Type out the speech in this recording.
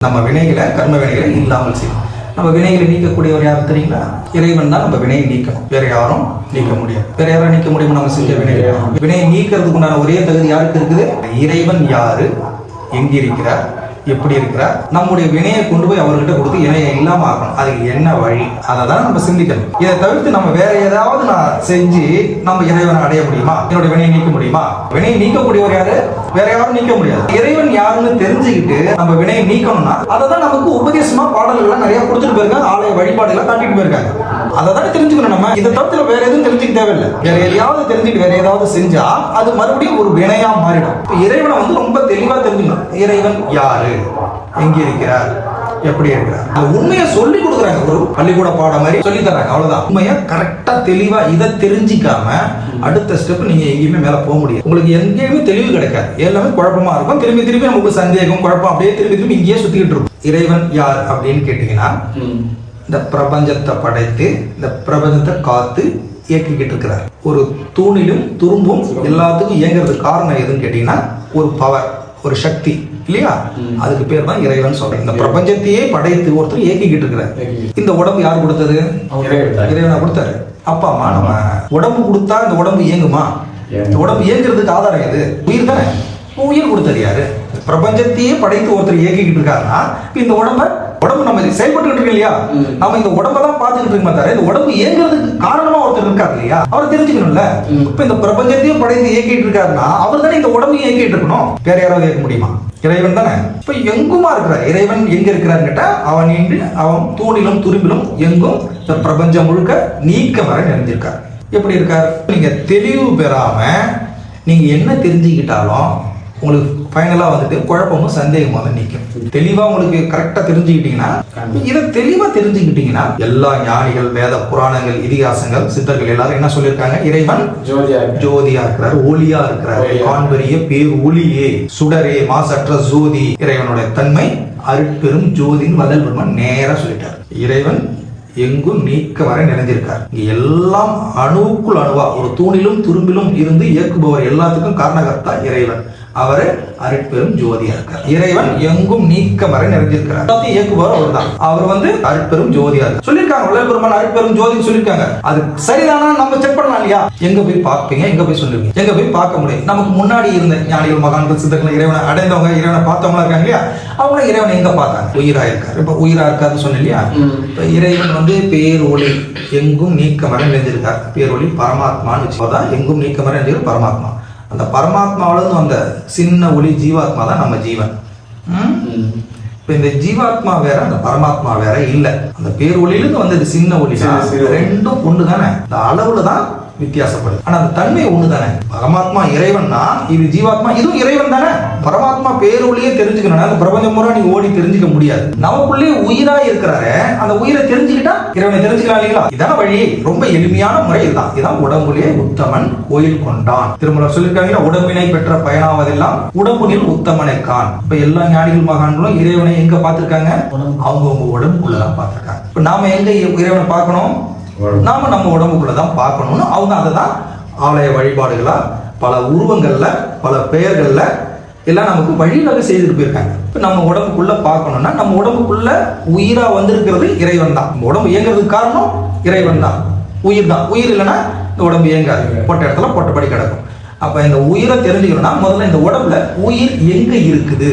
நம்ம வினைகளை கர்ம வினைகளை இல்லாமல் செய்யும். நம்ம வினைகளை நீக்கக்கூடியவர் யாரும் தெரியுங்களா? இறைவன் தான் நம்ம வினையை நீக்கணும், வேற யாரும் நீக்க முடியாது. வேற யாரும் நீக்க முடியும்? நம்ம செஞ்ச வினையை நீக்கிறதுக்கு உண்டான ஒரே தகுதி யாருக்கு இருக்குது? இறைவன் யாரு, எங்க இருக்கிறார், எப்படி இருக்கிறார், நம்முடைய வினையை கொண்டு போய் அவர்கிட்ட கொடுத்து வினையை இல்லாம ஆகணும். அதுக்கு என்ன வழி, அதை தான் நம்ம சிந்திக்கணும். இதை தவிர்த்து நம்ம வேற ஏதாவது நான் செஞ்சு நம்ம இறைவனை அடைய முடியுமா? என்னுடைய வினையை நீக்க முடியுமா? வினையை நீக்கக்கூடியவர் யாரு? வேற யாரும் நீக்க முடியாது. இறைவன் யாருன்னு தெரிஞ்சுக்கிட்டு நம்ம வினையை நீக்கணும்னா அதை தான் நமக்கு உபதேசமா பாடல்கள் நிறைய கொடுத்துட்டு போயிருக்காங்க, ஆலய வழிபாடுகளை காட்டிட்டு போயிருக்காங்க. அதை தான் தெரிஞ்சுக்கணும். நம்ம இதை தவிர்த்து வேற எதுவும் தெரிஞ்சுக்க தேவையில்லை. வேற எதையாவது தெரிஞ்சுட்டு வேற ஏதாவது செஞ்சா அது மறுபடியும் ஒரு வினையா மாறிடும். இறைவனை ரொம்ப தெளிவா தெரிஞ்சுக்கணும். இறைவன் யாரு, எங்க இருக்கிறார், எப்படி இருக்கிறார், உண்மையை சொல்லி கொடுக்குறாங்க. ஒரு பள்ளிக்கூட பாடம் மாதிரி சொல்லி தராங்க, அவ்வளவுதான். உண்மையா கரெக்டா தெளிவா இதை தெரிஞ்சிக்காம அடுத்த ஸ்டெப் நீங்க எங்கேயுமே மேல போக முடியாது. உங்களுக்கு எங்கேயுமே தெளிவு கிடைக்காது, எல்லாமே குழப்பமா இருக்கும். திரும்பி திரும்பி நமக்கு சந்தேகம், குழப்பம் அப்படியே திரும்பி திரும்பி இங்கேயே சுத்திக்கிட்டு இருக்கும். இறைவன் யார் அப்படின்னு கேட்டீங்கன்னா, இந்த பிரபஞ்சத்தை படைத்து இந்த பிரபஞ்சத்தை காத்து இயக்கிக்கிட்டு இருக்கிறார். ஒரு தூணிலும் துரும்பும் எல்லாத்துக்கும் இயங்குறதுக்கு காரணம் எதுன்னு கேட்டீங்கன்னா, ஒரு பவர், ஒரு சக்தி இல்லையா? அதுக்கு பேர் தான் இறைவன் சொல்றேன். இந்த பிரபஞ்சத்தையே படைத்து ஒருத்தர் இயக்கிக்கிட்டு இருக்கிறார். இந்த உடம்பு யார் கொடுத்தது? இறைவனா கொடுத்தாரு. அப்பா அம்மா நம்ம உடம்பு கொடுத்தா இந்த உடம்பு இயங்குமா? இந்த உடம்பு இயங்குறதுக்கு ஆதாரம் எது? உயிர் தானே. உயிர் கொடுத்தது யாரு? பிரபஞ்சத்தையே படைத்து ஒருத்தர் இயக்கிக்கிட்டு இருக்காருன்னா இந்த உடம்பு நம்ம செயல்பட்டு இருக்கு இல்லையா? நம்ம இந்த உடம்பை தான் பார்த்துக்கிட்டு இருக்கோம். தவிர இந்த உடம்பு இயங்குறதுக்கு காரணமா ஒருத்தர் இருக்காரு இல்லையா? அவர் தெரிஞ்சுக்கணும்ல. இப்ப இந்த பிரபஞ்சத்தையும் படைத்து இயக்கிட்டு இருக்காருன்னா அவர் தானே இந்த உடம்பையும் இயக்கிட்டு இருக்கணும். வேற யாராவது இயக்க முடியுமா? இறைவன் தானே. இப்ப எங்குமா இருக்கிறார். இறைவன் எங்க இருக்கிறான்னு கேட்டா, அவன் இன்று அவன் தூணிலும் துரும்பிலும் எங்கும் இந்த பிரபஞ்சம் முழுக்க நீக்க வர நிறைஞ்சிருக்கார். எப்படி இருக்கார்? நீங்க தெளிவு பெறாம நீங்க என்ன தெரிஞ்சுக்கிட்டாலும் உங்களுக்கு ஃபைனலா வந்துட்டு குழப்பமும் சந்தேகமும் வந்து நிற்கும். தெளிவா உங்களுக்கு கரெக்டா தெரிஞ்சுக்கிட்டீங்கன்னா, இதை தெளிவா தெரிஞ்சுக்கிட்டீங்கன்னா, எல்லா ஞானிகள், வேத புராணங்கள், இதிகாசங்கள், சித்தர்கள் எல்லாரும் என்ன சொல்லியிருக்காங்க? இறைவன் ஜோதியா இருக்கிறார், ஒளியா இருக்கிறார், காண்பரிய பேர் ஒளியே, சுடரே, மாசற்ற ஜோதி. இறைவனுடைய தன்மை அருட்பெரும் ஜோதின்னு வள்ளல் பெருமான் நேரா சொல்லிட்டார். இறைவன் எங்கும் நீக்க வரை நிறைஞ்சிருக்கார். எல்லாம் அணுவுக்குள் அணுவா ஒரு தூணிலும் துரும்பிலும் இருந்து இயக்குபவர், எல்லாத்துக்கும் காரணகர்த்தா இறைவன். அவரு அருட்பெரும் ஜோதியா இருக்கார். இறைவன் எங்கும் நீக்க வரை நிறைஞ்சிருக்கிறார். எல்லாத்தையும் இயக்குபவர் அவர் தான். அவர் அருட்பெரும் ஜோதியா இருக்கார். சொல்லியிருக்காங்க வள்ளல் பெருமான் அருட்பெரும் ஜோதின்னு சொல்லியிருக்காங்க. அது சரிதானா நம்ம செக் பண்ணலாம் இல்லையா? எங்க போய் பார்ப்பீங்க, எங்க போய் சொல்லுவீங்க, எங்க போய் பார்க்க முடியும்? நமக்கு முன்னாடி இருந்த ஞானிகள், மகான்கள், சித்தர்கள், இறைவனை அடைந்தவங்க, இறைவனை பார்த்தவங்களா இருக்காங்க இல்லையா? அவங்க இறைவனை எங்க பார்த்தாங்க? உயிரா இருக்காரு. இப்ப உயிரா இருக்காருன்னு சொன்ன இல்லையா? இப்ப இறைவன் பேர் ஒளி, எங்கும் நீக்க வரை நிறைஞ்சிருக்கார். பேர் ஒளி பரமாத்மான்னு வச்சுக்கோதான். எங்கும் நீக்க வரை நிறைஞ்சிருக்கு பரமாத்மா. அந்த பரமாத்மாவிலிருந்து அந்த சின்ன ஒளி ஜீவாத்மா தான் நம்ம ஜீவன். இப்ப இந்த ஜீவாத்மா வேற, அந்த பரமாத்மா வேற இல்ல. அந்த பேர் ஒளியிலிருந்து வந்தது சின்ன ஒளி. ரெண்டும் ஒண்ணு தானே, இந்த அளவுல தான் வித்தியாசப்படுது. ஆனா அந்த தன்மை ஒண்ணு தானே. பரமாத்மா இறைவன்னா இது ஜீவாத்மா, இதுவும் இறைவன் தானே. பரமாத்மா பேரொழியே தெரிஞ்சுக்கணும். அந்த பிரபஞ்சம் முறை நீங்க ஓடி தெரிஞ்சுக்க முடியாது. நமக்குள்ளே உயிரா இருக்கிறாரு, அந்த உயிரை தெரிஞ்சுக்கிட்டா இறைவனை தெரிஞ்சுக்கலாம் இல்லைங்களா? இதான வழி. ரொம்ப எளிமையான முறை இதுதான். இதான் உடம்புலே உத்தமன் கோயில் கொண்டான். திருமூலர் சொல்லியிருக்காங்க, உடம்பினை பெற்ற பயனாவதெல்லாம் உடம்புனில் உத்தமனை கான். இப்ப எல்லா ஞானிகள் மகான்களும் இறைவனை எங்க பார்த்திருக்காங்க? அவங்கவுங்க உடம்புக்குள்ளதான் பார்த்திருக்காங்க. இப்ப நாம எங்க இறைவனை பார்க்கணும்? நாம நம்ம உடம்புக்குள்ளதான் பார்க்கணும்னு அவங்க அதை தான் ஆலய வழிபாடுகளா பல உருவங்கள்ல பல பெயர்கள்ல எல்லாம் நமக்கு வழிவகை செய்துட்டு போயிருக்காங்க. இப்ப நம்ம உடம்புக்குள்ள பார்க்கணும்னா நம்ம உடம்புக்குள்ள உயிரா வந்திருக்கிறது இறைவன் தான். உடம்பு இயங்குறதுக்கு காரணம் இறைவன் தான், உயிர் தான். உயிர் இல்லைன்னா இந்த உடம்பு இயங்காது, போட்ட இடத்துல போட்டபடி கிடக்கும். அப்ப இந்த உயிரை தெரிஞ்சுக்கணும்னா முதல்ல இந்த உடம்புல உயிர் எங்க இருக்குது